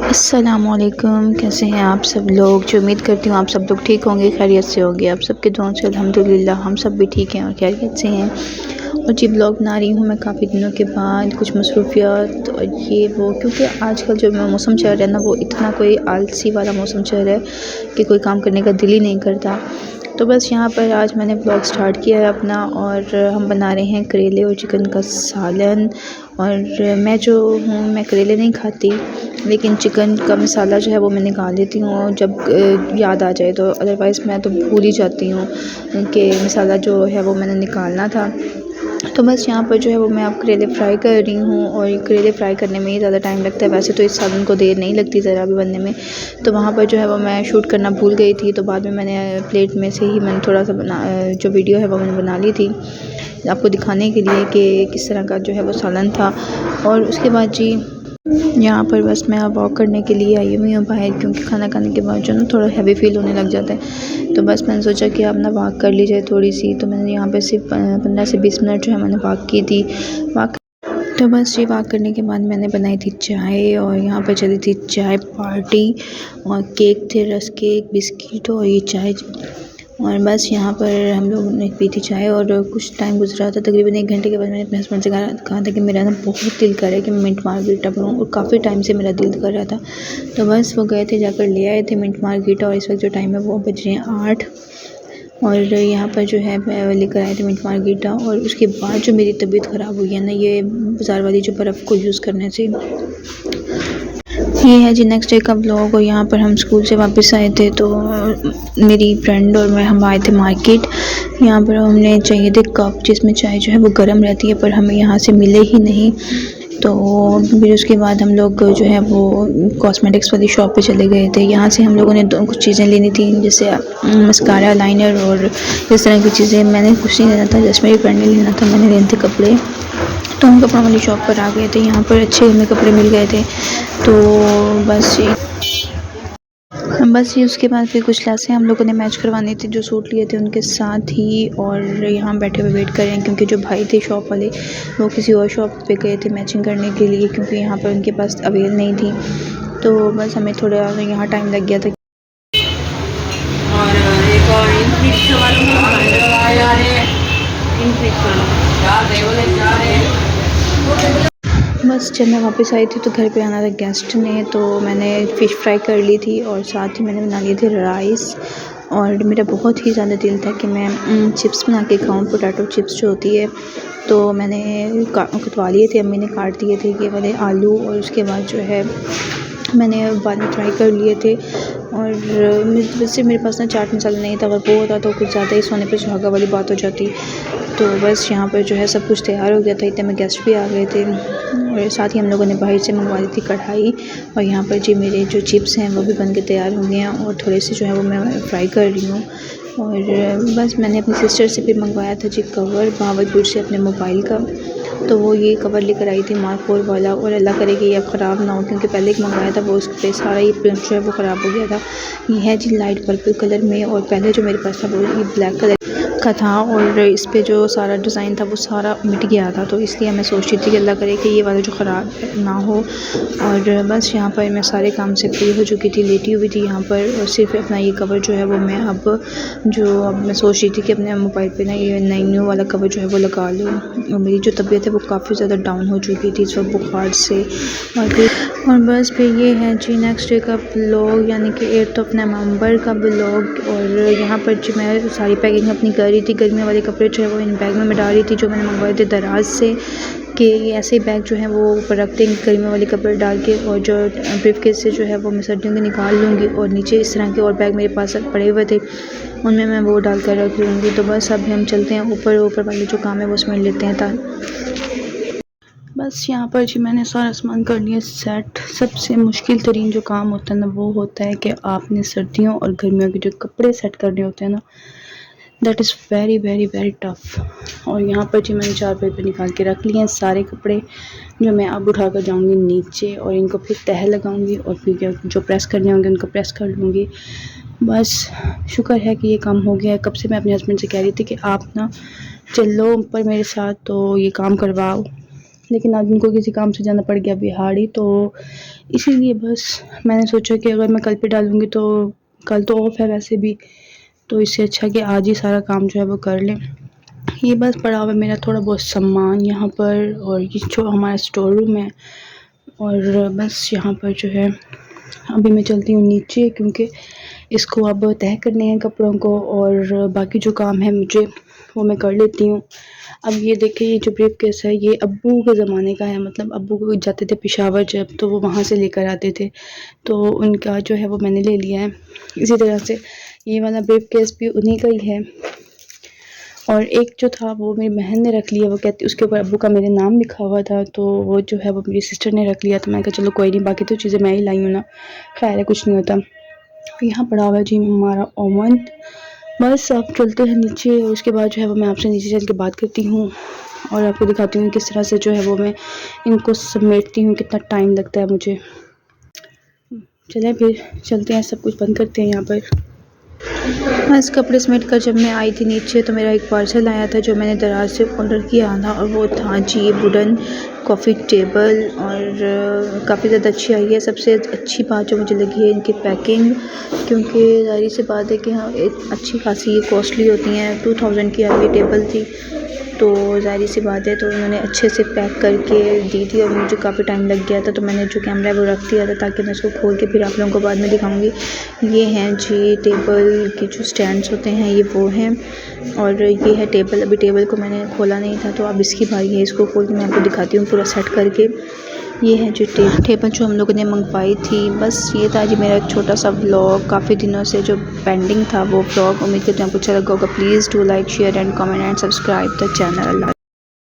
अस्सलामुअलैकुम, कैसे हैं आप सब लोग। जो उम्मीद करती हूँ आप सब लोग ठीक होंगे, खैरियत से होंगे। आप सबके दुआओं से अल्हम्दुलिल्लाह हम सब भी ठीक हैं और खैरियत से हैं। और जी ब्लॉग बना रही हूँ मैं काफ़ी दिनों के बाद, कुछ मसरूफियात और ये वो, क्योंकि आजकल जो मौसम चल रहा है ना वो इतना कोई आलसी वाला मौसम चल रहा है कि कोई काम करने का दिल ही नहीं करता। तो बस यहाँ पर आज मैंने ब्लॉग स्टार्ट किया है अपना, और हम बना रहे हैं करेले और चिकन का सालन। और मैं जो हूँ मैं करेले नहीं खाती, लेकिन चिकन का मसाला जो है वो मैं निकाल लेती हूँ जब याद आ जाए, तो अदरवाइज़ मैं तो भूल ही जाती हूँ कि मसाला जो है वो मैंने निकालना था। तो बस यहाँ पर जो है वो मैं अब करेले फ्राई कर रही हूँ, और करेले फ्राई करने में ही ज़्यादा टाइम लगता है। वैसे तो इस सालन को देर नहीं लगती ज़रा भी बनने में। तो वहाँ पर जो है वो मैं शूट करना भूल गई थी, तो बाद में मैंने प्लेट में से ही मैंने थोड़ा सा जो वीडियो है वो मैंने बना ली थी आपको दिखाने के लिए कि किस तरह का जो है वो सालन था। और उसके बाद जी यहाँ पर बस मैं अब वॉक करने के लिए आई हुई हूँ बाहर, क्योंकि खाना खाने के बाद जो ना थोड़ा हैवी फील होने लग जाता है। तो बस मैंने सोचा कि अब ना वॉक कर ली जाए थोड़ी सी। तो मैंने यहाँ पे सिर्फ 15 से 20 मिनट जो है मैंने वॉक की थी। वॉक तो बस ये वॉक करने के बाद मैंने बनाई थी चाय, और यहाँ पर चली थी चाय पार्टी, और केक थे, रस केक, बिस्किट और ये चाय। और बस यहाँ पर हम लोगों ने पी थी चाय, और कुछ टाइम गुजरा था, तकरीबन 1 घंटे के बाद मैंने अपने हस्बैंड से कहा था कि मेरा ना बहुत दिल कर रहा है कि मैं मिंट मार्गरीटा बनाऊँ, और काफ़ी टाइम से मेरा दिल कर रहा था। तो बस वो गए थे, जाकर ले आए थे मिंट मार्गरीटा, और इस वक्त जो टाइम है वो बज रहे हैं 8। और यहाँ पर जो है मैं लेकर आए थे मिंट मार्गरीटा। और उसके बाद जो मेरी तबीयत ख़राब हुई है ना ये बाज़ार वाली जो बर्फ़ को यूज़ करने से। ये है जी नेक्स्ट डे का ब्लॉग। और यहाँ पर हम स्कूल से वापस आए थे, तो मेरी फ्रेंड और मैं हम आए थे मार्केट। यहाँ पर हमने चाहिए थे कप जिसमें चाय जो है वो गर्म रहती है, पर हमें यहाँ से मिले ही नहीं। तो फिर उसके बाद हम लोग जो है वो कॉस्मेटिक्स वाली शॉप पे चले गए थे। यहाँ से हम लोगों ने कुछ चीज़ें लेनी थी, जैसे मस्कारा, लाइनर और इस तरह की चीज़ें। मैंने कुछ नहीं लेना था, जस्ट मेरी फ्रेंड ने लेना था। मैंने लेने थे कपड़े, तो हम कपड़ों वाली शॉप पर आ गए थे। यहाँ पर अच्छे हमें कपड़े मिल गए थे। तो बस ये उसके बाद फिर कुछ क्लासें हम लोगों ने मैच करवानी थी, जो सूट लिए थे उनके साथ ही। और यहाँ बैठे हुए वेट कर रहे हैं, क्योंकि जो भाई थे शॉप वाले वो किसी और शॉप पे गए थे मैचिंग करने के लिए, क्योंकि यहाँ पर उनके पास अवेल नहीं थी। तो बस हमें थोड़ा यहाँ टाइम लग गया था। और एक और बस जब मैं वापस आई थी तो घर पे आना था गेस्ट ने, तो मैंने फ़िश फ्राई कर ली थी, और साथ ही मैंने बना लिए थे राइस। और मेरा बहुत ही ज़्यादा दिल था कि मैं चिप्स बना के खाऊँ, पोटैटो चिप्स जो होती है। तो मैंने कटवा लिए थे, अम्मी ने काट दिए थे ये वाले आलू, और उसके बाद जो है मैंने बाद में फ्राई कर लिए थे। और वैसे मेरे पास ना चाट मसाला नहीं था, अगर वो होता तो कुछ ज़्यादा ही सोने पे सुहागा वाली बात हो जाती। तो बस यहाँ पर जो है सब कुछ तैयार हो गया था, इतने में गेस्ट भी आ गए थे। और साथ ही हम लोगों ने बाहर से मंगवा ली थी कढ़ाई। और यहाँ पर जी मेरे जो चिप्स हैं वो भी बन के तैयार हो गए हैं, और थोड़े से जो है वो मैं फ्राई कर रही हूँ। और बस मैंने अपनी सिस्टर से भी मंगवाया था जी कवर बहावलपुर से अपने मोबाइल का। तो वो ये कवर लेकर आई थी मार्क 4 वाला, और अल्लाह करे कि ये अब ख़राब ना हो, क्योंकि पहले एक मंगवाया था वो उस पर सारा ये प्रिंट जो है वो ख़राब हो गया था। ये है जी लाइट पर्पल कलर में, और पहले जो मेरे पास था वो ये ब्लैक कलर का था, और इस पे जो सारा डिज़ाइन था वो सारा मिट गया था। तो इसलिए मैं सोच रही थी कि अल्लाह करे कि ये वाला जो ख़राब ना हो। और बस यहाँ पर मैं सारे काम से फ्री हो चुकी थी, लेटी हुई थी यहाँ पर, और सिर्फ अपना ये कवर जो है वो मैं अब मैं सोच रही थी कि अपने मोबाइल पे ना ये न्यू वाला कवर जो है वो लगा लूँ। और मेरी जो तबीयत है वो काफ़ी ज़्यादा डाउन हो चुकी थी इस वक्त बुखार से। और बस फिर ये है जी नेक्स्ट डे का ब्लॉग, यानी कि 8 नवंबर का ब्लॉग। और यहाँ पर जो मैं सारी पैकिंग अपनी कर रही थी, गर्मी वाले कपड़े जो है वो इन बैग में मैं डाल रही थी जो मैंने मंगवाए थे दराज से, कि ये ऐसे बैग जो है वो ऊपर रखते हैं गर्मी वाले कपड़े डाल के। और जो ब्रीफकेस से जो है वो मैं सर्दियों के निकाल लूँगी, और नीचे इस तरह के और बैग मेरे पास पड़े हुए थे, उनमें मैं वो डाल कर रख लूँगी। तो बस अभी हम चलते हैं ऊपर वाले जो काम है वो उसमें लेते हैं। बस यहाँ पर जी मैंने सारा सामान कर लिया सेट। सबसे मुश्किल तरीन जो काम होता है ना वो होता है कि आपने सर्दियों और गर्मियों के जो कपड़े सेट करने होते हैं ना, that is very very very tough. और यहाँ पर जी मैंने 4 पेपर निकाल के रख लिए हैं सारे कपड़े, जो मैं अब उठा कर जाऊँगी नीचे, और इनको फिर तह लगाऊँगी, और फिर जो प्रेस करने होंगे उनको प्रेस कर लूँगी। बस शुक्र है कि ये काम हो गया है। कब से मैं अपने हस्बैंड से कह रही थी कि आप ना चलो ऊपर मेरे साथ, तो ये काम करवाओ। लेकिन आज उनको किसी काम से जाना पड़ गया बिहाड़ी, तो इसीलिए बस मैंने सोचा कि अगर मैं कल पे डालूँगी तो कल तो ऑफ है वैसे भी, तो इससे अच्छा कि आज ही सारा काम जो है वो कर लें। ये बस पड़ा हुआ है मेरा थोड़ा बहुत सामान यहाँ पर, और ये जो हमारा स्टोर रूम है, और बस यहाँ पर जो है अभी मैं चलती हूँ नीचे, क्योंकि इसको अब तय करने हैं कपड़ों को, और बाकी जो काम है मुझे वो मैं कर लेती हूँ। अब ये देखिए, ये जो ब्रीफ केस है ये अब्बू के ज़माने का है, मतलब अब्बू को जाते थे पेशावर जब, तो वो वहाँ से लेकर आते थे, तो उनका जो है वो मैंने ले लिया है। इसी तरह से ये वाला ब्रीफ केस भी उन्हीं का ही है, और एक जो था वो मेरी बहन ने रख लिया, वो कहती उसके ऊपर अब्बू का मेरे नाम लिखा हुआ था, तो वो जो है वो मेरी सिस्टर ने रख लिया, तो मैंने कहा चलो कोई नहीं, बाकी तो चीज़ें मैं ही लाई हूँ ना, खैर है कुछ नहीं होता। यहाँ पड़ा हुआ है जी हमारा ओवन। बस अब चलते हैं नीचे, और उसके बाद जो है वो मैं आपसे नीचे चल के बात करती हूँ और आपको दिखाती हूँ किस तरह से जो है वो मैं इनको समेटती हूँ, कितना टाइम लगता है मुझे। चलें फिर चलते हैं, सब कुछ बंद करते हैं यहाँ पर। बस कपड़े समेट कर जब मैं आई थी नीचे, तो मेरा एक पार्सल आया था जो मैंने दराज से ऑर्डर किया था, और वो था जी वुडन कॉफ़ी टेबल, और काफ़ी ज़्यादा अच्छी आई है। सबसे अच्छी बात जो मुझे लगी है इनकी पैकिंग, क्योंकि ज़ाहिर सी बात है कि हाँ अच्छी खासी ये कॉस्टली होती हैं। 2000 की आई टेबल थी, तो ज़ाहिर सी बात है, तो उन्होंने अच्छे से पैक करके दी थी, और मुझे काफ़ी टाइम लग गया था, तो मैंने जो कैमरा है वो रख दिया था ताकि मैं इसको खोल के फिर आप लोगों को बाद में दिखाऊंगी। ये हैं जी टेबल के जो स्टैंड्स होते हैं, ये वो हैं, और ये है टेबल। अभी टेबल को मैंने खोला नहीं था, तो अब इसकी बारी है, इसको खोल के मैं आपको दिखाती हूँ पूरा सेट करके। ये है जो टेबल जो हम लोगों ने मंगवाई थी। बस ये था जी मेरा एक छोटा सा व्लॉग, काफ़ी दिनों से जो पेंडिंग था वो व्लॉग। उम्मीद करती हूँ आपको अच्छा लगा होगा। Please do like share and comment and subscribe the channel.